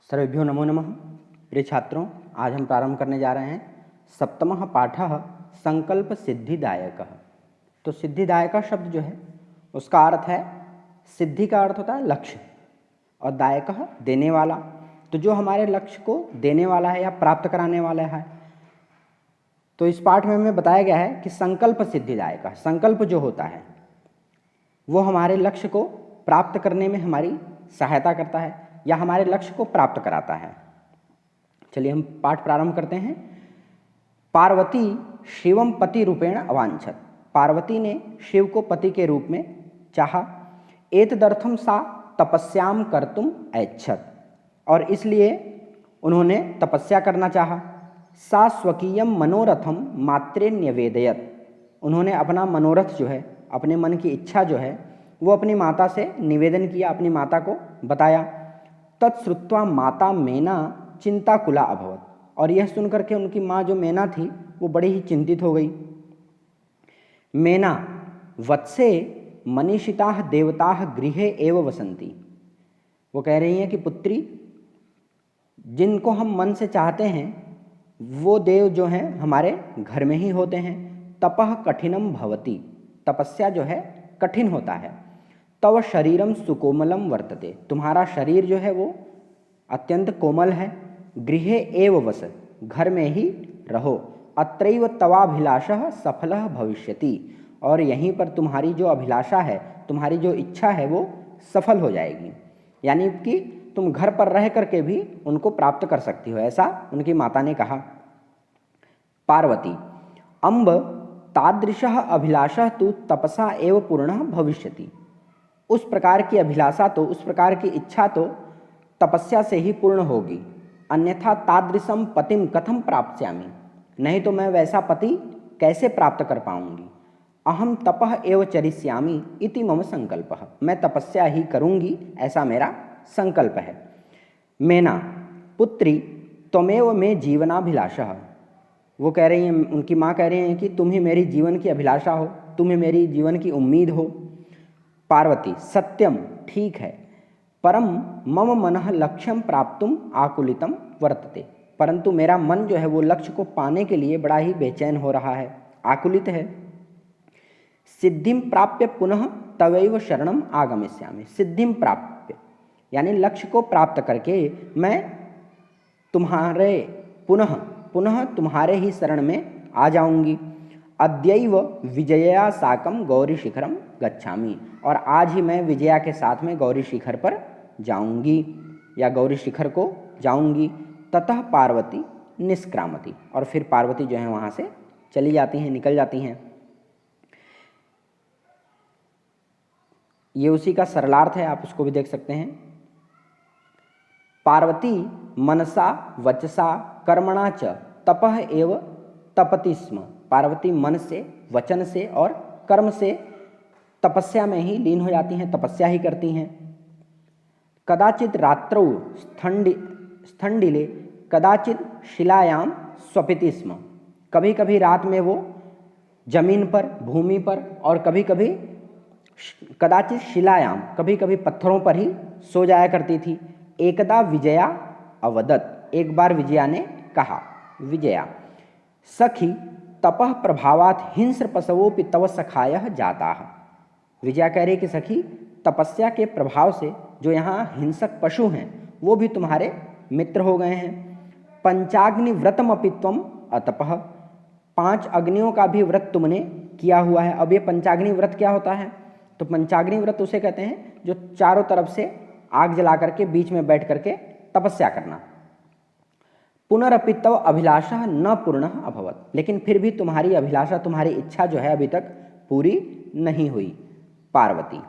सर्वेभ्यो नमो नमः। प्रिय छात्रों, आज हम प्रारंभ करने जा रहे हैं सप्तमः पाठः संकल्प सिद्धिदायकः। तो सिद्धिदायक शब्द जो है उसका अर्थ है, सिद्धि का अर्थ होता है लक्ष्य और दायकः देने वाला। तो जो हमारे लक्ष्य को देने वाला है या प्राप्त कराने वाला है। तो इस पाठ में हमें बताया गया है कि संकल्प सिद्धिदायक, संकल्प जो होता है वो हमारे लक्ष्य को प्राप्त करने में हमारी सहायता करता है या हमारे लक्ष्य को प्राप्त कराता है। चलिए हम पाठ प्रारंभ करते हैं। पार्वती शिवम पति रूपेण अवांछत। पार्वती ने शिव को पति के रूप में चाहा। एतदर्थम सा तपस्याम कर्तुम ऐच्छत, और इसलिए उन्होंने तपस्या करना चाहा। सा स्वकीयम मनोरथम मात्रे न्यवेदयत। उन्होंने अपना मनोरथ जो है, अपने मन की इच्छा जो है वो अपनी माता से निवेदन किया, अपनी माता को बताया। तत्श्रुत्वा माता मेना चिंताकुला अभवत, और यह सुनकर के उनकी माँ जो मेना थी वो बड़ी ही चिंतित हो गई। मेना वत्से मनीषिताः देवताः गृहे एव वसन्ति। वो कह रही हैं कि पुत्री, जिनको हम मन से चाहते हैं वो देव जो हैं हमारे घर में ही होते हैं। तपः कठिनम भवति, तपस्या जो है कठिन होता है। तव शरीरम सुकोमलम वर्तते, तुम्हारा शरीर जो है वो अत्यंत कोमल है। गृहे एव वस, घर में ही रहो। अत्रैव तवाभिलाषः सफलः भविष्यति, और यहीं पर तुम्हारी जो अभिलाषा है, तुम्हारी जो इच्छा है वो सफल हो जाएगी। यानी कि तुम घर पर रह करके भी उनको प्राप्त कर सकती हो, ऐसा उनकी माता ने कहा। पार्वती अम्ब तादृशः अभिलाषः तु तपसा एव पूर्णः भविष्यति। उस प्रकार की अभिलाषा तो, उस प्रकार की इच्छा तो तपस्या से ही पूर्ण होगी। अन्यथा तादृशम पतिम कथम प्राप्स्यामि, नहीं तो मैं वैसा पति कैसे प्राप्त कर पाऊंगी। अहम तपः एव चरिष्यामि इति मम संकल्पः, मैं तपस्या ही करूंगी, ऐसा मेरा संकल्प है। मेना पुत्री त्वमेव मे जीवनाभिलाषः। वो कह रही हैं, उनकी माँ कह रही हैं कि तुम ही मेरी जीवन की अभिलाषा हो, तुम ही मेरी जीवन की उम्मीद हो। पार्वती सत्यम, ठीक है। परम मम मनः लक्ष्यम प्राप्तुम आकुलितम वर्तते, परंतु मेरा मन जो है वो लक्ष्य को पाने के लिए बड़ा ही बेचैन हो रहा है, आकुलित है। सिद्धिम प्राप्य पुनः तवैव शरणम आगमिष्यामि। सिद्धिम प्राप्य यानी लक्ष्य को प्राप्त करके मैं तुम्हारे पुनः तुम्हारे ही शरण में आ जाऊंगी। अद्यैव विजया साकम गौरी शिखरम गच्छामि, और आज ही मैं विजया के साथ में गौरी शिखर पर जाऊंगी या गौरी शिखर को जाऊंगी। ततः पार्वती निष्क्रामति, और फिर पार्वती जो है वहाँ से चली जाती हैं, निकल जाती हैं। ये उसी का सरलार्थ है, आप उसको भी देख सकते हैं। पार्वती मनसा वचसा कर्मणा च तपः एव तपति स्म। पार्वती मन से, वचन से और कर्म से तपस्या में ही लीन हो जाती हैं, तपस्या ही करती हैं। कदाचित रात्रौ स्थंडिले कदाचित शिलायाम स्वपिति स्म। कभी कभी रात में वो जमीन पर, भूमि पर, और कभी कभी कदाचित शिलायाम, कभी कभी पत्थरों पर ही सो जाया करती थी। एकदा विजया अवदत, एक बार विजया ने कहा, विजया सखी तपः प्रभावात् हिंस्र पशवोपि तव सखायः जाताः। विजया कह रही कि सखी, तपस्या के प्रभाव से जो यहाँ हिंसक पशु हैं वो भी तुम्हारे मित्र हो गए हैं। पंचाग्नि व्रतमपि त्वम अतपः, 5 अग्नियों का भी व्रत तुमने किया हुआ है। अब ये पंचाग्नि व्रत क्या होता है? तो पंचाग्नि व्रत उसे कहते हैं जो चारों तरफ से आग जला करके बीच में बैठ करके तपस्या करना। पुनरपि तव अभिलाषा न पूर्णः अभवत, लेकिन फिर भी तुम्हारी अभिलाषा, तुम्हारी इच्छा जो है अभी तक पूरी नहीं हुई। पार्वती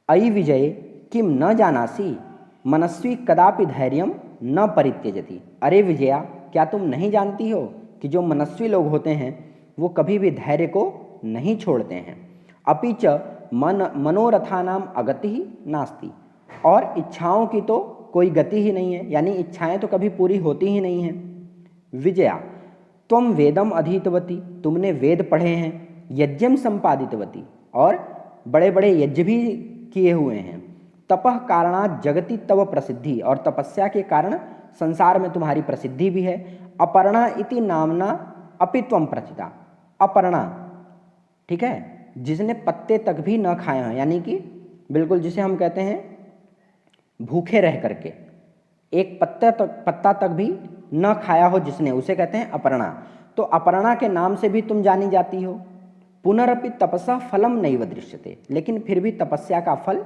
अयि विजय किम न जानासि मनस्वी कदापि धैर्यम न परित्यजति। अरे विजया, क्या तुम नहीं जानती हो कि जो मनस्वी लोग होते हैं वो कभी भी धैर्य को नहीं छोड़ते हैं। अपि च मनोरथानाम अगति ही नास्ति, और इच्छाओं की तो कोई गति ही नहीं है, यानी इच्छाएं तो कभी पूरी होती ही नहीं हैं। विजया त्वम वेदम अधीतवती, तुमने वेद पढ़े हैं। यज्ञम संपादितवती, और बड़े बड़े यज्ञ भी किए हुए हैं। तपः कारणात् जगति तव प्रसिद्धि, और तपस्या के कारण संसार में तुम्हारी प्रसिद्धि भी है। अपर्णा इति नामना अपि त्वं प्रथिता। अपर्णा, ठीक है, जिसने पत्ते तक भी न खाए हैं, यानी कि बिल्कुल जिसे हम कहते हैं भूखे रह करके, एक पत्ता तक भी न खाया हो जिसने, उसे कहते हैं अपर्णा। तो अपर्णा के नाम से भी तुम जानी जाती हो। पुनरपि तपसा फलम नैव दृश्यते, लेकिन फिर भी तपस्या का फल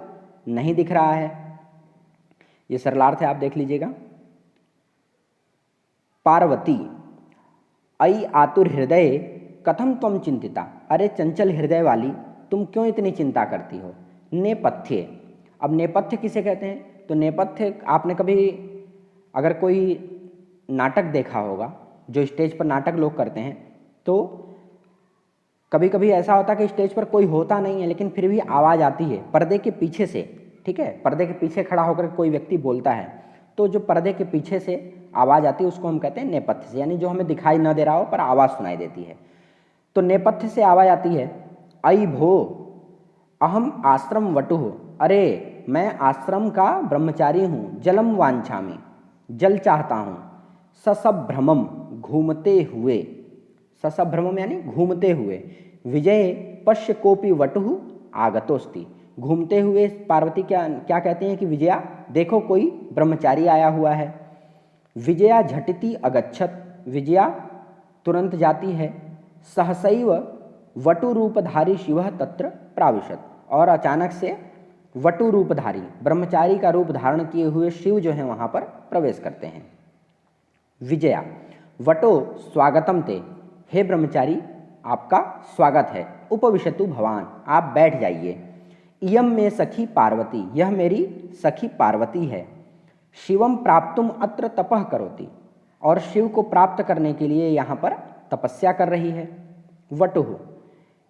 नहीं दिख रहा है। ये सरलार्थ है, आप देख लीजिएगा। पार्वती, अयि आतुर हृदय कथम त्वं चिंतिता। अरे चंचल हृदय वाली, तुम क्यों इतनी चिंता करती हो। नेपथ्य, अब नेपथ्य किसे कहते हैं, तो नेपथ्य आपने कभी अगर कोई नाटक देखा होगा, जो स्टेज पर नाटक लोग करते हैं, तो कभी कभी ऐसा होता है कि स्टेज पर कोई होता नहीं है, लेकिन फिर भी आवाज़ आती है पर्दे के पीछे से, ठीक है, पर्दे के पीछे खड़ा होकर कोई व्यक्ति बोलता है, तो जो पर्दे के पीछे से आवाज़ आती है उसको हम कहते हैं नेपथ्य से, यानी जो हमें दिखाई न दे रहा हो पर आवाज़ सुनाई देती है। तो नेपथ्य से आवाज़ आती है, अयि भो अहम आश्रम वटुः, अरे मैं आश्रम का ब्रह्मचारी हूँ। जलम वांछामि, जल चाहता हूँ। ससभ्रमम, घूमते हुए, ससभ्रमम यानी घूमते हुए। विजय पश्य कोपि वटुः आगतोस्ति, घूमते हुए पार्वती क्या क्या कहती हैं कि विजया देखो कोई ब्रह्मचारी आया हुआ है। विजया झटिति अगच्छत, विजया तुरंत जाती है। सहसैव वटु रूपधारी शिवः तत्र प्राविशत, और अचानक से वटु रूपधारी ब्रह्मचारी का रूप धारण किए हुए शिव जो है वहाँ पर प्रवेश करते हैं। विजया, वटो स्वागतम ते, हे ब्रह्मचारी आपका स्वागत है। उपविशतु भवान, आप बैठ जाइए। इयम में सखी पार्वती, यह मेरी सखी पार्वती है। शिवम प्राप्तुम अत्र तपः करोति, और शिव को प्राप्त करने के लिए यहाँ पर तपस्या कर रही है। वटुः,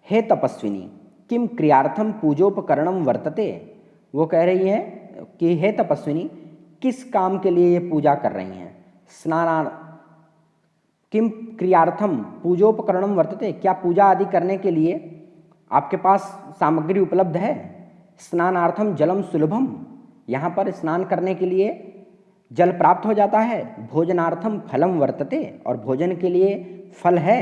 हे तपस्विनी, किम क्रियार्थम पूजोपकरणम वर्तते, वो कह रही है कि हे तपस्विनी, किस काम के लिए ये पूजा कर रही हैं। स्नाना किम क्रियार्थम पूजोपकरणम वर्तते, क्या पूजा आदि करने के लिए आपके पास सामग्री उपलब्ध है। स्नानार्थम जलम सुलभम, यहाँ पर स्नान करने के लिए जल प्राप्त हो जाता है। भोजनार्थम फलम वर्तते, और भोजन के लिए फल है।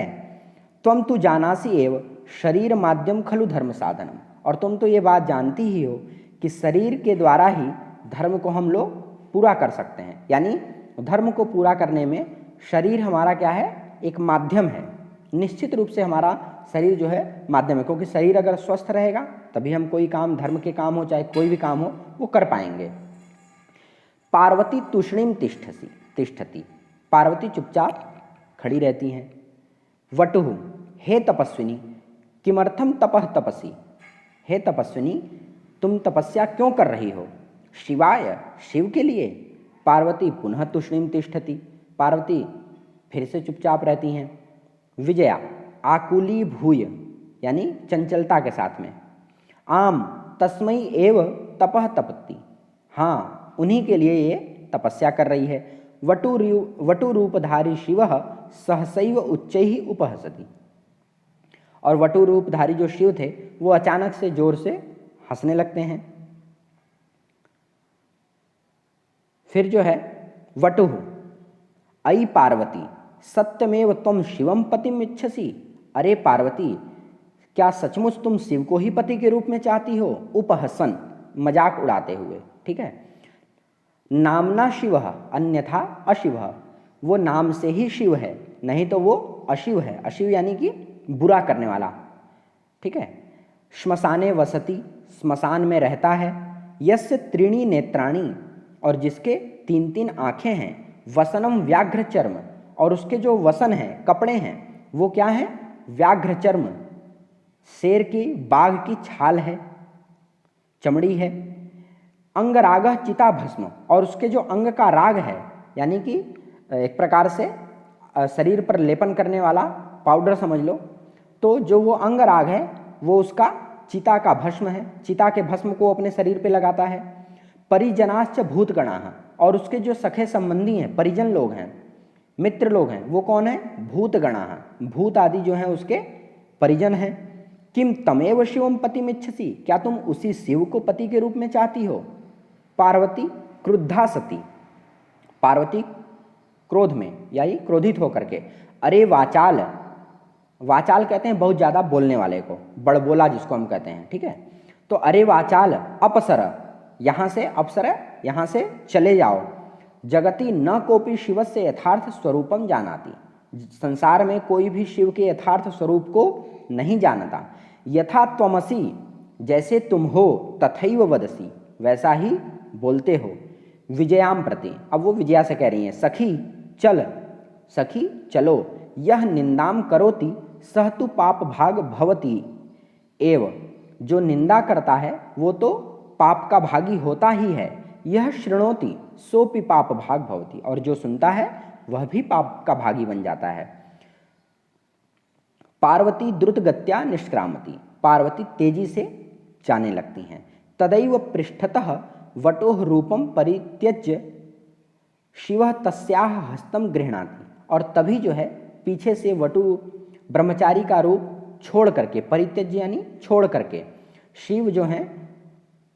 त्वं तु जानासि एव शरीर माध्यम खलु धर्म साधनम, और तुम तो ये बात जानती ही हो कि शरीर के द्वारा ही धर्म को हम लोग पूरा कर सकते हैं, यानी धर्म को पूरा करने में शरीर हमारा क्या है, एक माध्यम है। निश्चित रूप से हमारा शरीर जो है माध्यम है, क्योंकि शरीर अगर स्वस्थ रहेगा तभी हम कोई काम, धर्म के काम हो चाहे कोई भी काम हो, वो कर पाएंगे। पार्वती तूष्णीम तिष्ठति, पार्वती चुपचाप खड़ी रहती हैं। वटुः, हे तपस्विनी किमर्थम तपः तपसी, हे तपस्विनी तुम तपस्या क्यों कर रही हो। शिवाय, शिव के लिए। पार्वती पुनः तूष्णीम तिष्ठति, पार्वती फिर से चुपचाप रहती हैं। विजया आकुली भूय, यानी चंचलता के साथ में। आम तस्मै एव तपः तपति, हाँ उन्हीं के लिए ये तपस्या कर रही है। वटु रूपधारी शिवः सहसैव उच्चैः उपहसति, और वटु रूपधारी जो शिव थे वो अचानक से जोर से हंसने लगते हैं। फिर जो है वटुः, अयि पार्वती सत्यमेव त्वं शिवम पतिम इच्छसि, अरे पार्वती क्या सचमुच तुम शिव को ही पति के रूप में चाहती हो। उपहसन, मजाक उड़ाते हुए, ठीक है। नामना शिवः अन्यथा अशिवः, वो नाम से ही शिव है, नहीं तो वो अशिव है। अशिव यानी कि बुरा करने वाला, ठीक है। श्मशाने वसति, श्मशान में रहता है। यस्य त्रीणी नेत्राणि, और जिसके 3 आँखें हैं। वसनम व्याघ्र चर्म, और उसके जो वसन हैं, कपड़े हैं, वो क्या हैं, व्याघ्र चर्म, शेर की, बाघ की छाल है, चमड़ी है। अंगरागः चिता भस्म, और उसके जो अंग का राग है, यानी कि एक प्रकार से शरीर पर लेपन करने वाला पाउडर समझ लो, तो जो वो अंग राग है वो उसका चिता का भस्म है, चिता के भस्म को अपने शरीर पे लगाता है। परिजनाश्च भूतगणाः, और उसके जो सखे संबंधी हैं, परिजन लोग हैं, मित्र लोग हैं, वो कौन है, भूतगणाः, भूत आदि जो हैं उसके परिजन हैं। किम तमेव शिवम पतिमिच्छसि, क्या तुम उसी शिव को पति के रूप में चाहती हो। पार्वती क्रुद्धा सती, पार्वती क्रोध में यानी क्रोधित होकर के, अरे वाचाल, वाचाल कहते हैं बहुत ज़्यादा बोलने वाले को, बड़बोला जिसको हम कहते हैं, ठीक है। तो अरे वाचाल अपसर, यहाँ से अपसर, यहाँ से चले जाओ। जगति न कोपि शिवस्य यथार्थ स्वरूपम जानाति, संसार में कोई भी शिव के यथार्थ स्वरूप को नहीं जानता। यथा त्वमसि, जैसे तुम हो, तथैव वदसि, वैसा ही बोलते हो। विजयाम प्रति, अब वो विजया से कह रही हैं, सखी चल, सखी चलो, यह निंदाम करोति सह तु पाप भाग भवति एव, जो निंदा करता है वो तो पाप का भागी होता ही है। यह शृणोति सोपि पाप भाग भवति, और जो सुनता है वह भी पाप का भागी बन जाता है। पार्वती द्रुत गत्या निष्क्रामति, पार्वती तेजी से जाने लगती हैं। तदैव पृष्ठतः वटोह रूपम परित्यज्य शिवः तस्याह हस्तम गृह्णाति, और तभी जो है पीछे से वटु ब्रह्मचारी का रूप छोड़ करके, परित्यज्य यानी छोड़ करके, शिव जो हैं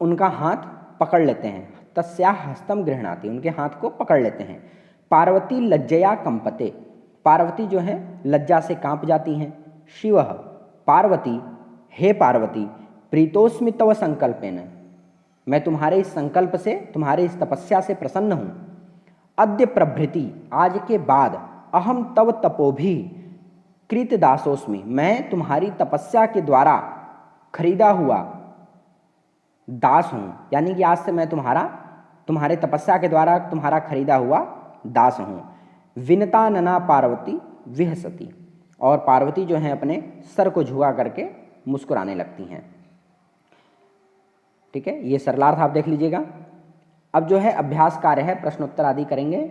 उनका हाथ पकड़ लेते हैं। तस्याह हस्तम गृह्णाति, उनके हाथ को पकड़ लेते हैं। पार्वती लज्जया कंपते, पार्वती जो है लज्जा से कांप जाती हैं। शिवः पार्वती, हे पार्वती, प्रीतोस्मि तव संकल्पेन, मैं तुम्हारे इस संकल्प से, तुम्हारे इस तपस्या से प्रसन्न हूँ। अद्य प्रभृति, आज के बाद, अहम तव तपोभी कृत दासोस्मि, मैं तुम्हारी तपस्या के द्वारा खरीदा हुआ दास हूँ, यानी कि आज से मैं तुम्हारे तपस्या के द्वारा तुम्हारा खरीदा हुआ दास हूँ। विनता नना पार्वती विहसती, और पार्वती जो है अपने सर को झुका करके मुस्कुराने लगती हैं। ठीक है, ये सरलार्थ आप देख लीजिएगा। अब जो है अभ्यास कार्य है, प्रश्नोत्तर आदि करेंगे।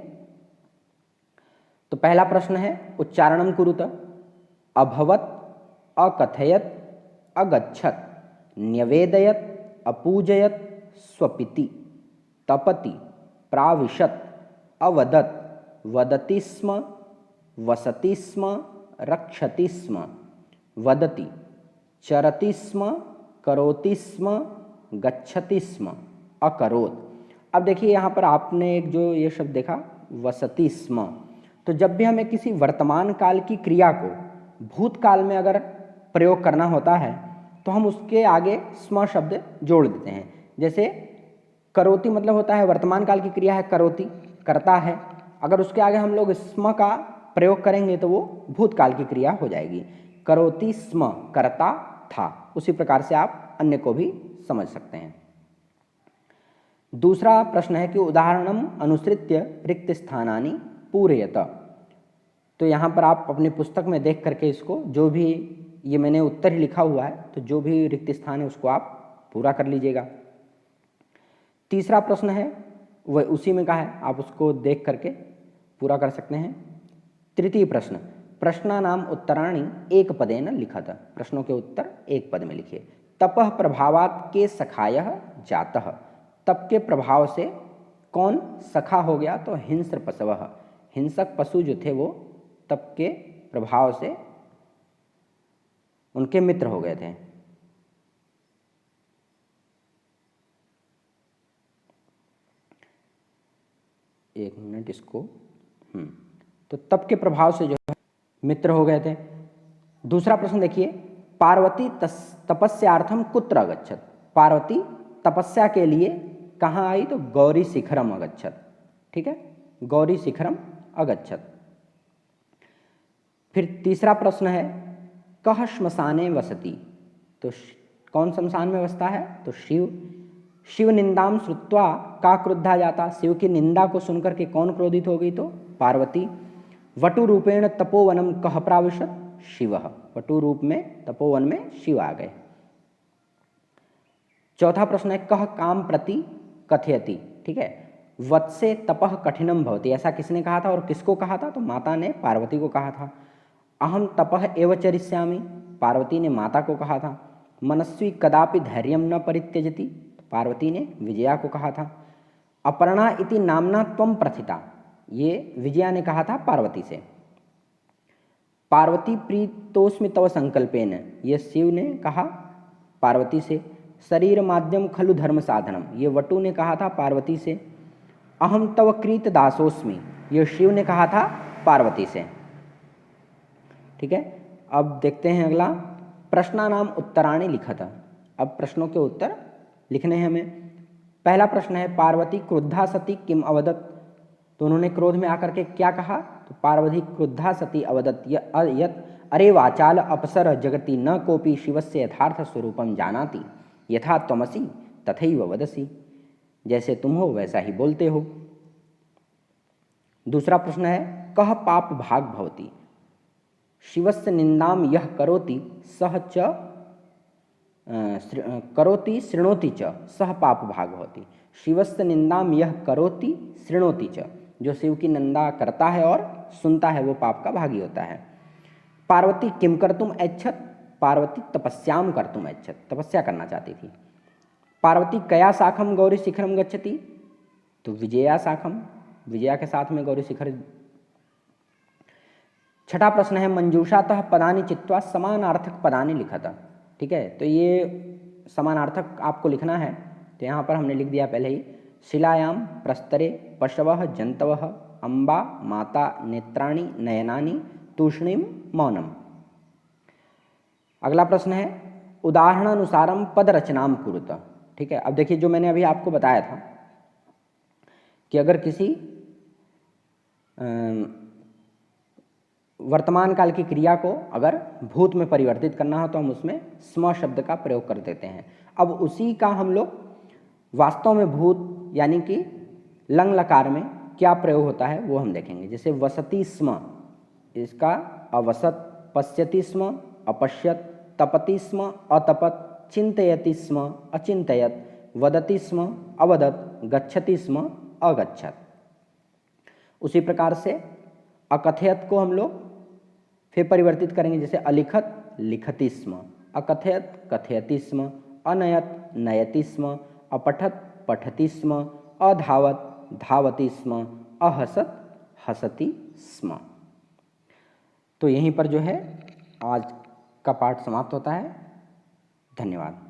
तो पहला प्रश्न है उच्चारणम कुरुत, अभवत, अकथयत, अगच्छत, न्यवेदयत, अपूजयत, स्वपिति, तपति, प्राविशत, अवदत, वदति स्म, वसति स्म, रक्षति स्म, वदति, चरति स्म, करोति स्म, गच्छति स्म, अकरोत। अब देखिए यहाँ पर आपने एक जो ये शब्द देखा वसति स्म, तो जब भी हमें किसी वर्तमान काल की क्रिया को भूतकाल में अगर प्रयोग करना होता है तो हम उसके आगे स्म शब्द जोड़ देते हैं। जैसे करोति मतलब होता है वर्तमान काल की क्रिया है, करोति करता है, अगर उसके आगे हम लोग स्म का प्रयोग करेंगे तो वो भूतकाल की क्रिया हो जाएगी। करोति स्म करता था, उसी प्रकार से आप अन्य को भी समझ सकते हैं। दूसरा प्रश्न है कि उदाहरणम अनुसृत्य रिक्त स्थानानि पूरयत, तो यहाँ पर आप अपनी पुस्तक में देख करके इसको, जो भी ये मैंने उत्तर ही लिखा हुआ है, तो जो भी रिक्त स्थान है उसको आप पूरा कर लीजिएगा। तीसरा प्रश्न है वह उसी में का है, आप उसको देख करके पूरा कर सकते हैं। तृतीय प्रश्न, प्रश्नानाम उत्तराणि एक पदेन लिखत, प्रश्नों के उत्तर एक पद में लिखिए। तपः प्रभावात के सखायः जातः, तप के प्रभाव से कौन सखा हो गया, तो हिंस्र पशवः, हिंसक पशु जो थे वो तप के प्रभाव से उनके मित्र हो गए थे। एक मिनट इसको, तो तप के प्रभाव से जो है मित्र हो गए थे। दूसरा प्रश्न देखिए, पार्वती तपस्यार्थम कुत्र अगच्छत, पार्वती तपस्या के लिए कहाँ आई, तो गौरी शिखरम अगच्छत। ठीक है, गौरी शिखरम अगच्छत। फिर तीसरा प्रश्न है कह श्मशाने वसति, तो कौन शमशान में बसता है, तो शिव। शिव निंदाम श्रुत्वा का क्रुद्धा जाता, शिव की निंदा को सुनकर के कौन क्रोधित हो गई, तो पार्वती। वटु रूपेण तपोवनम कह प्राविशत, शिव, वटु रूप में तपोवन में शिव आ गए। चौथा प्रश्न है कह काम प्रति कथयति, ठीक है, वत से तपह कठिनम भवति, ऐसा किसने कहा था और किसको कहा था, तो माता ने पार्वती को कहा था। अहम तपह एव चरिष्यामि, पार्वती ने माता को कहा था। मनस्वी कदापि धैर्यम न परित्यजति, पार्वती ने विजया को कहा था। अपर्णा इति नामना त्वं प्रथिता, ये विजया ने कहा था पार्वती से। पार्वती प्रीतोस्मि तव संकल्पेन, ये शिव ने कहा पार्वती से। शरीर माध्यम खलु धर्म साधनम, ये वटु ने कहा था पार्वती से। अहम तव कृत दासोस्मि, ये शिव ने कहा था पार्वती से। ठीक है, अब देखते हैं अगला, प्रश्नानाम उत्तराणि लिखत। अब प्रश्नों के उत्तर लिखने हैं हमें। पहला प्रश्न है, पार्वती क्रुद्धा सती किम अवदत, तो उन्होंने क्रोध में आकर के क्या कहा? तो पार्वती क्रुद्धा सती अवदत यत अरे वाचाल अपसर जगति न कोपि शिवस्य यथार्थ स्वरूपम जानाति यथा त्वमसि तथैव वदसि, जैसे तुम हो वैसा ही बोलते हो। दूसरा प्रश्न है, कह पाप भाग भवति, शिवस्य निंदाम यह करोति सह च करोति शृणोति च सह पाप भाग भवति, शिवस्य निंदाम यह करोति शृणोति च, जो शिव की निंदा करता है और सुनता है वो पाप का भागी होता है। पार्वती किम कर्तुम ऐच्छत, पार्वती तपस्याम कर्तुम ऐच्छत, तपस्या करना चाहती थी। पार्वती कया शाखम गौरी शिखरम गच्छति, तो विजया शाखम, विजया के साथ में गौरी शिखर। छठा प्रश्न है, मंजूषातः पदानि चित्वा समानार्थक पदानि लिखत। ठीक है, तो ये समानार्थक आपको लिखना है, तो यहाँ पर हमने लिख दिया पहले ही, शिलायाम प्रस्तरे पशवः जंतवः अम्बा माता नेत्राणि नयनानि तूष्णीम मौनम। अगला प्रश्न है, उदाहरणानुसारम पद रचनाम कुरुत। ठीक है, अब देखिए जो मैंने अभी आपको बताया था कि अगर किसी वर्तमान काल की क्रिया को अगर भूत में परिवर्तित करना हो तो हम उसमें स्म शब्द का प्रयोग कर देते हैं। अब उसी का हम लोग वास्तव में भूत यानी कि लंग लकार में क्या प्रयोग होता है वो हम देखेंगे। जैसे वसति स्म, इसका अवसत, पश्यति स्म अपश्यत, तपति स्म अतपत, चिंतयति स्म अचिंतयत, वदति स्म अवदत, गच्छति स्म अगच्छत। उसी प्रकार से अकथयत को हम लोग फिर परिवर्तित करेंगे, जैसे अलिखत लिखति स्म, अकथयत कथयति स्म, अनयत नयति स्म, अपठत पठति स्म, अधावत धावति स्म, अहसत हसति स्म। तो यहीं पर जो है आज का पाठ समाप्त होता है। धन्यवाद।